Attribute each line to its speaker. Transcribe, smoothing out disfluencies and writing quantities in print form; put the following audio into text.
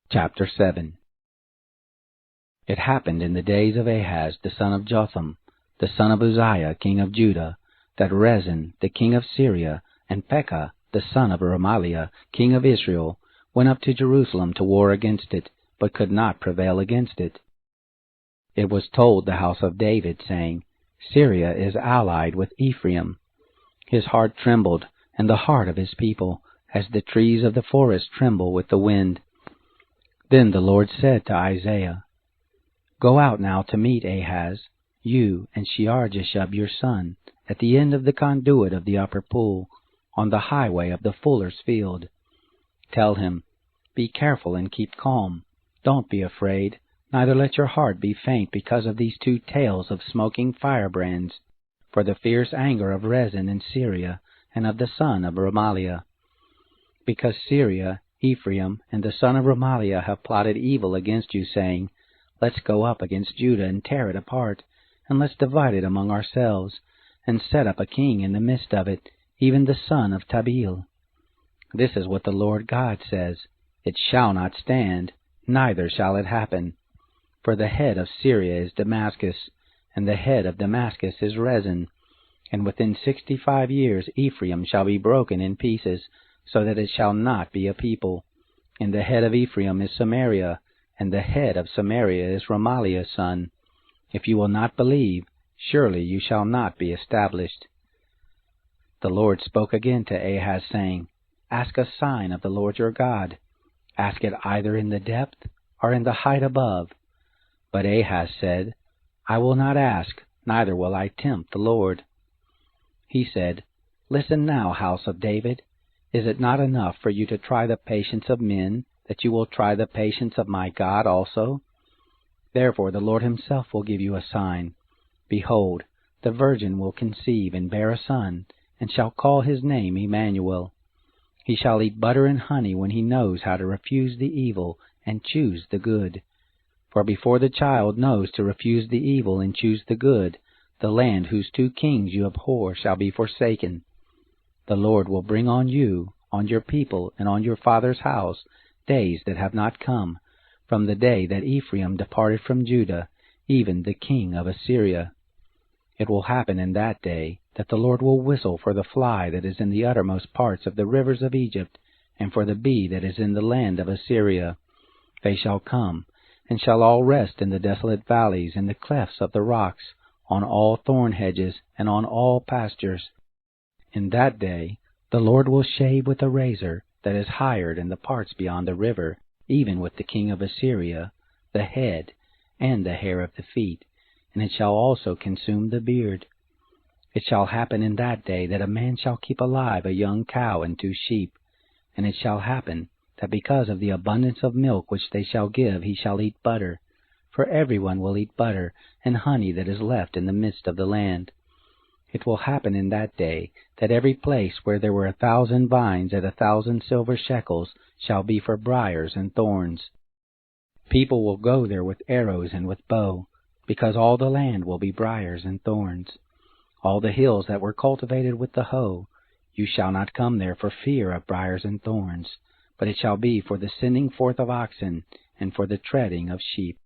Speaker 1: Chapter 7. It happened in the days of Ahaz the son of Jotham, the son of Uzziah king of Judah, that Rezin the king of Syria and Pekah the son of Remaliah king of Israel went up to Jerusalem to war against it, but could not prevail against it. It was told the house of David, saying, Syria is allied with Ephraim. His heart trembled, and the heart of his people, as the trees of the forest tremble with the wind. Then the Lord said to Isaiah, Go out now to meet Ahaz, you and Shear-Jashub your son, at the end of the conduit of the upper pool, on the highway of the fuller's field. Tell him, Be careful and keep calm. Don't be afraid, neither let your heart be faint because of these two tails of smoking firebrands, for the fierce anger of Rezin in Syria and of the son of Remaliah. Because Syria, Ephraim, and the son of Remaliah have plotted evil against you, saying, Let's go up against Judah and tear it apart, and let's divide it among ourselves, and set up a king in the midst of it, even the son of Tabeel. This is what the Lord God says, It shall not stand, neither shall it happen. For the head of Syria is Damascus, and the head of Damascus is Rezin. And within 65 years Ephraim shall be broken in pieces, so that it shall not be a people. And the head of Ephraim is Samaria, and the head of Samaria is Remaliah's son. If you will not believe, surely you shall not be established. The Lord spoke again to Ahaz, saying, Ask a sign of the Lord your God. Ask it either in the depth or in the height above. But Ahaz said, I will not ask, neither will I tempt the Lord. He said, Listen now, house of David. Is it not enough for you to try the patience of men, that you will try the patience of my God also? Therefore the Lord himself will give you a sign. Behold, the virgin will conceive and bear a son, and shall call his name Emmanuel. He shall eat butter and honey when he knows how to refuse the evil and choose the good. For before the child knows to refuse the evil and choose the good, the land whose two kings you abhor shall be forsaken. The Lord will bring on you, on your people, and on your father's house, days that have not come, from the day that Ephraim departed from Judah, even the king of Assyria. It will happen in that day that the Lord will whistle for the fly that is in the uttermost parts of the rivers of Egypt, and for the bee that is in the land of Assyria. They shall come, and shall all rest in the desolate valleys, in the clefts of the rocks, on all thorn hedges, and on all pastures. In that day the Lord will shave with a razor that is hired in the parts beyond the river, even with the king of Assyria, the head, and the hair of the feet, and it shall also consume the beard. It shall happen in that day that a man shall keep alive a young cow and 2 sheep, and it shall happen that because of the abundance of milk which they shall give he shall eat butter, for everyone will eat butter and honey that is left in the midst of the land. It will happen in that day that every place where there were 1,000 vines at 1,000 silver shekels shall be for briars and thorns. People will go there with arrows and with bow, because all the land will be briars and thorns. All the hills that were cultivated with the hoe, you shall not come there for fear of briars and thorns, but it shall be for the sending forth of oxen and for the treading of sheep.